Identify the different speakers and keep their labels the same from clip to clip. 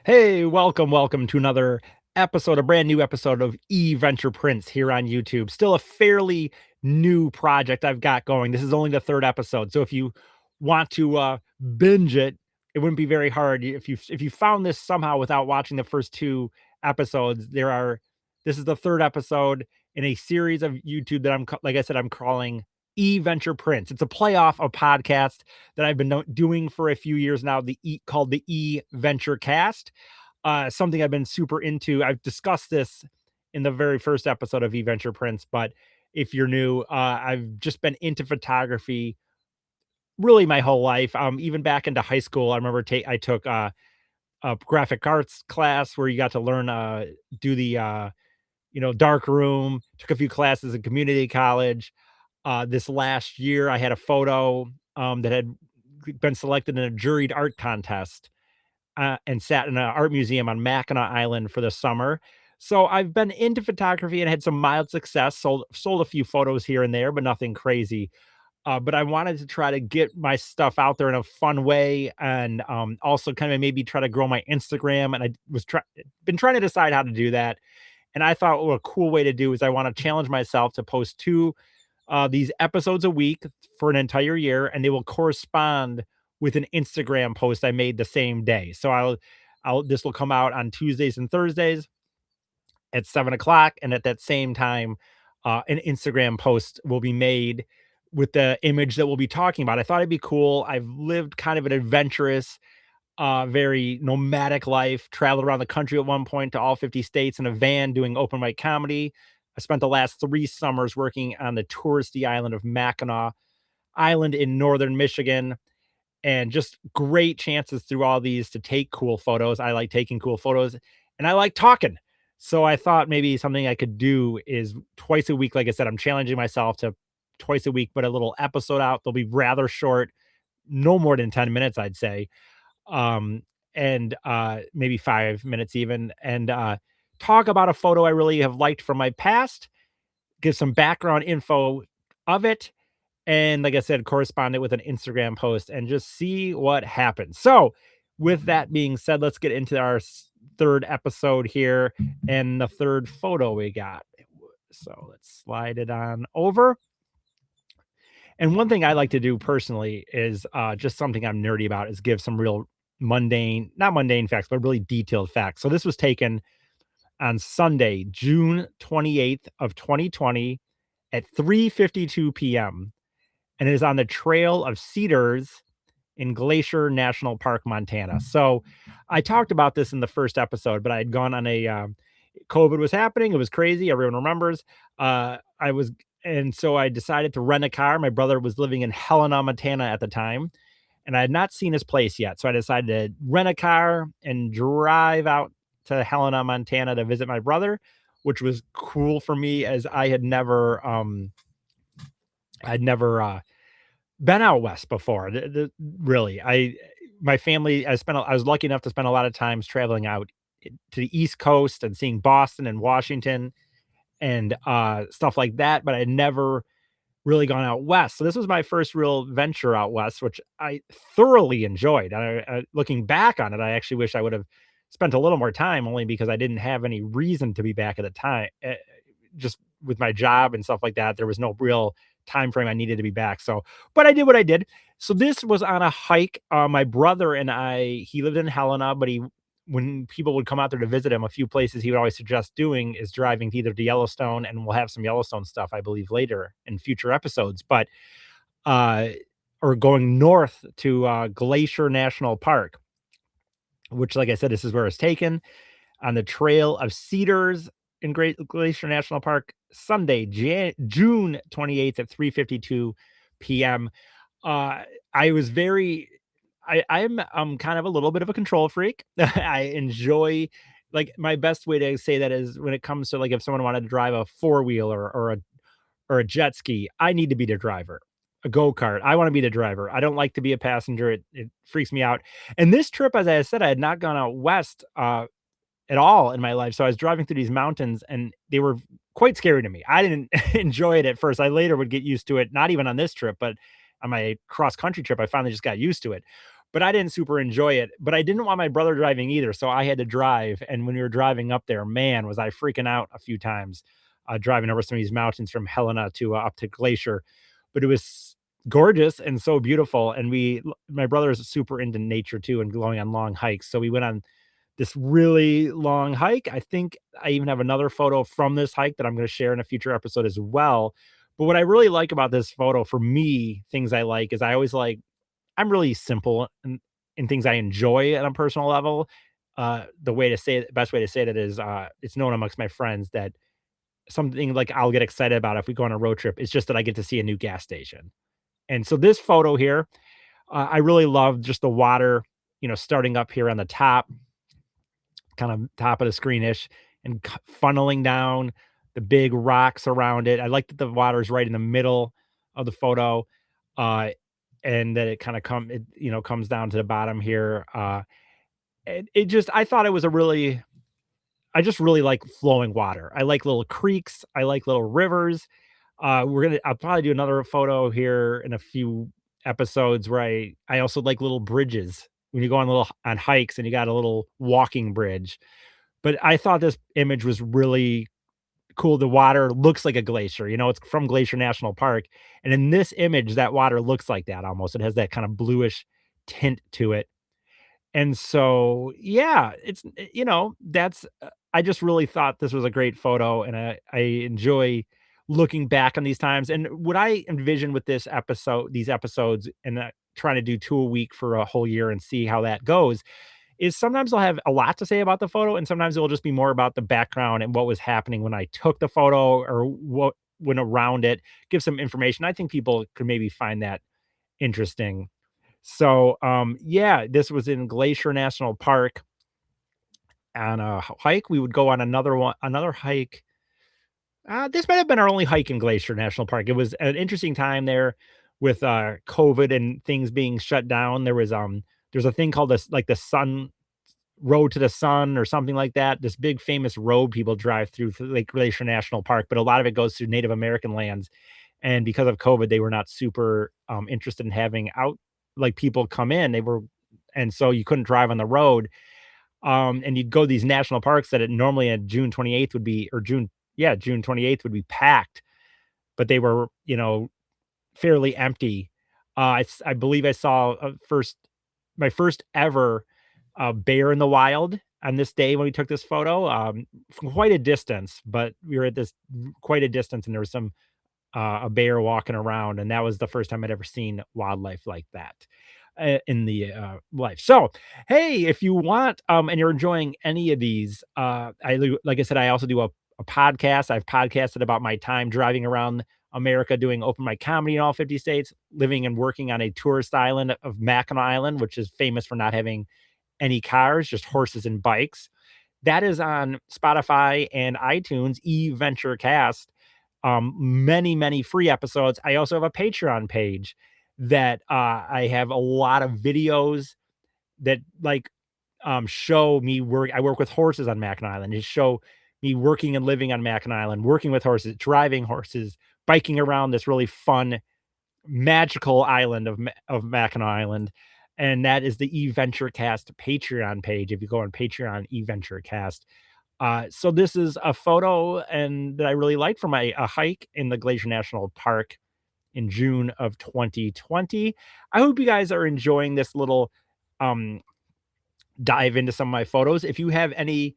Speaker 1: Hey, welcome to another episode, a brand new episode of Venture Prince here on YouTube. Still a fairly new project I've got going. This is only the third episode, so if you want to binge it, it wouldn't be very hard. If you found this somehow without watching the first two episodes, this is the third episode in a series of YouTube that like I said, I'm calling Venture Prince. It's a playoff of podcast that I've been doing for a few years now. Called the Venture Cast, something I've been super into. I've discussed this in the very first episode of Venture Prince, but if you're new, I've just been into photography really my whole life. Even back into high school, I remember I took a graphic arts class where you got to learn do the dark room. Took a few classes in community college. This last year, I had a photo that had been selected in a juried art contest and sat in an art museum on Mackinac Island for the summer. So I've been into photography and had some mild success. Sold a few photos here and there, but nothing crazy. But I wanted to try to get my stuff out there in a fun way, and also kind of maybe try to grow my Instagram. And I been trying to decide how to do that. And I thought, what a cool way to do is I want to challenge myself to post two these episodes a week for an entire year, and they will correspond with an Instagram post I made the same day. So this will come out on Tuesdays and Thursdays at 7 o'clock, and at that same time, an Instagram post will be made with the image that we'll be talking about. I thought it'd be cool. I've lived kind of an adventurous, very nomadic life, traveled around the country at one point to all 50 states in a van doing open mic comedy. I spent the last 3 summers working on the touristy island of Mackinac Island in northern Michigan, and just great chances through all these to take cool photos. I like taking cool photos and I like talking. So I thought maybe something I could do is twice a week. Like I said, I'm challenging myself to twice a week, but a little episode out. They'll be rather short, no more than 10 minutes, I'd say. Um, and maybe 5 minutes even, and talk about a photo I really have liked from my past, give some background info of it, and like I said, correspond it with an Instagram post and just see what happens. So, with that being said, let's get into our third episode here and the third photo we got. So, let's slide it on over. And one thing I like to do personally is just something I'm nerdy about is give some real not mundane facts, but really detailed facts. So, this was taken on Sunday, June 28th of 2020 at 3:52 p.m. and it is on the Trail of Cedars in Glacier National Park, Montana. So I talked about this in the first episode, but I had gone on COVID was happening. It was crazy. Everyone remembers. I was, and so I decided to rent a car. My brother was living in Helena, Montana at the time, and I had not seen his place yet. So I decided to rent a car and drive out to Helena, Montana to visit my brother, which was cool for me as I'd never been out west before. Really, my family, I was lucky enough to spend a lot of times traveling out to the East Coast and seeing Boston and Washington and stuff like that, but I had never really gone out west. So this was my first real venture out west, which I thoroughly enjoyed. Looking back on it, I actually wish I would have spent a little more time, only because I didn't have any reason to be back at the time. Just with my job and stuff like that, there was no real time frame I needed to be back. So, but I did what I did. So this was on a hike. My brother and he lived in Helena, but when people would come out there to visit him, a few places he would always suggest doing is driving either to Yellowstone, and we'll have some Yellowstone stuff, I believe, later in future episodes, but, uh, or going north to Glacier National Park, which, like I said, this is where it's taken on the Trail of Cedars in Great Glacier National Park, Sunday, June 28th at 3:52 p.m. Uh, I was very I'm kind of a little bit of a control freak. I enjoy, like, my best way to say that is when it comes to, like, if someone wanted to drive a four-wheeler or a jet ski, I need to be the driver. A go-kart, I wanna be the driver. I don't like to be a passenger. It freaks me out. And this trip, as I said, I had not gone out west, at all in my life. So I was driving through these mountains and they were quite scary to me. I didn't enjoy it at first. I later would get used to it, not even on this trip, but on my cross country trip, I finally just got used to it. but I didn't super enjoy it. But I didn't want my brother driving either, so I had to drive. And when we were driving up there, man, was I freaking out a few times driving over some of these mountains from Helena to up to Glacier. But it was gorgeous and so beautiful. And my brother is super into nature too and going on long hikes. So we went on this really long hike. I think I even have another photo from this hike that I'm going to share in a future episode as well. But what I really like about this photo for me, things I like is I always like, I'm really simple in things I enjoy on a personal level. The way to say it, best way to say that is it's known amongst my friends that something like I'll get excited about if we go on a road trip is just that I get to see a new gas station. And so this photo here, I really love just the water, starting up here on the top, kind of top of the screenish and funneling down the big rocks around it. I like that the water is right in the middle of the photo. Uh, and that it kind of comes down to the bottom here. It just, I thought it was I just really like flowing water. I like little creeks. I like little rivers. I'll probably do another photo here in a few episodes where I also like little bridges when you go on hikes and you got a little walking bridge. But I thought this image was really cool. The water looks like a glacier, it's from Glacier National Park. And in this image, that water looks like that almost. It has that kind of bluish tint to it. And so, yeah, that's I just really thought this was a great photo, and I enjoy looking back on these times. And what I envision with these episodes, and trying to do 2 a week for a whole year and see how that goes, is sometimes I'll have a lot to say about the photo, and sometimes it'll just be more about the background and what was happening when I took the photo or what went around it, give some information. I think people could maybe find that interesting. So, yeah, this was in Glacier National Park on a hike. We would go on another hike. This might have been our only hike in Glacier National Park. It was an interesting time there with COVID and things being shut down. There's a thing called the Sun Road to the Sun or something like that. This big famous road people drive through Lake Glacier National Park, but a lot of it goes through Native American lands. And because of COVID, they were not super interested in having out like people come in. And so you couldn't drive on the road. And you'd go to these national parks that it normally at June 28th would be, or June, yeah, June 28th would be packed, but they were, fairly empty. I believe I saw my first ever bear in the wild on this day when we took this photo, from quite a distance, but we were at this quite a distance and there was a bear walking around, and that was the first time I'd ever seen wildlife like that in the life. So, hey, if you want, and you're enjoying any of these, like I said, I also do a podcast. I've podcasted about my time driving around America, doing open mic comedy in all 50 states, living and working on a tourist island of Mackinac Island, which is famous for not having any cars, just horses and bikes. That is on Spotify and iTunes, eVentureCast. Many free episodes. I also have a Patreon page that I have a lot of videos that show me work. I work with horses on Mackinac Island. Just show me working and living on Mackinac Island, working with horses, driving horses, biking around this really fun, magical island of Mackinac Island. And that is the eVentureCast Patreon page. If you go on Patreon, eVentureCast. So this is a photo and that I really like from a hike in the Glacier National Park in June of 2020. I hope you guys are enjoying this little um, dive into some of my photos. If you have any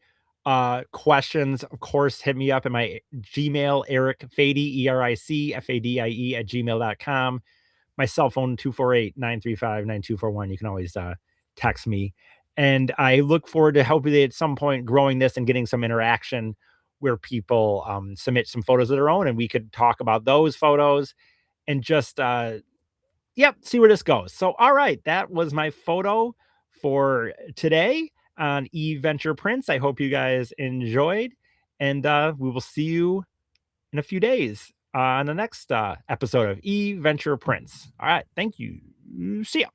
Speaker 1: questions, of course, hit me up at my Gmail, Eric Fady, ERICFADIE at gmail.com. My cell phone, 248-935-9241. You can always text me. And I look forward to hopefully at some point growing this and getting some interaction where people submit some photos of their own and we could talk about those photos and just, yep, see where this goes. So, all right, that was my photo for today on eVenture Prints. I hope you guys enjoyed, and we will see you in a few days on the next episode of eVenture Prints. All right, thank you. See ya.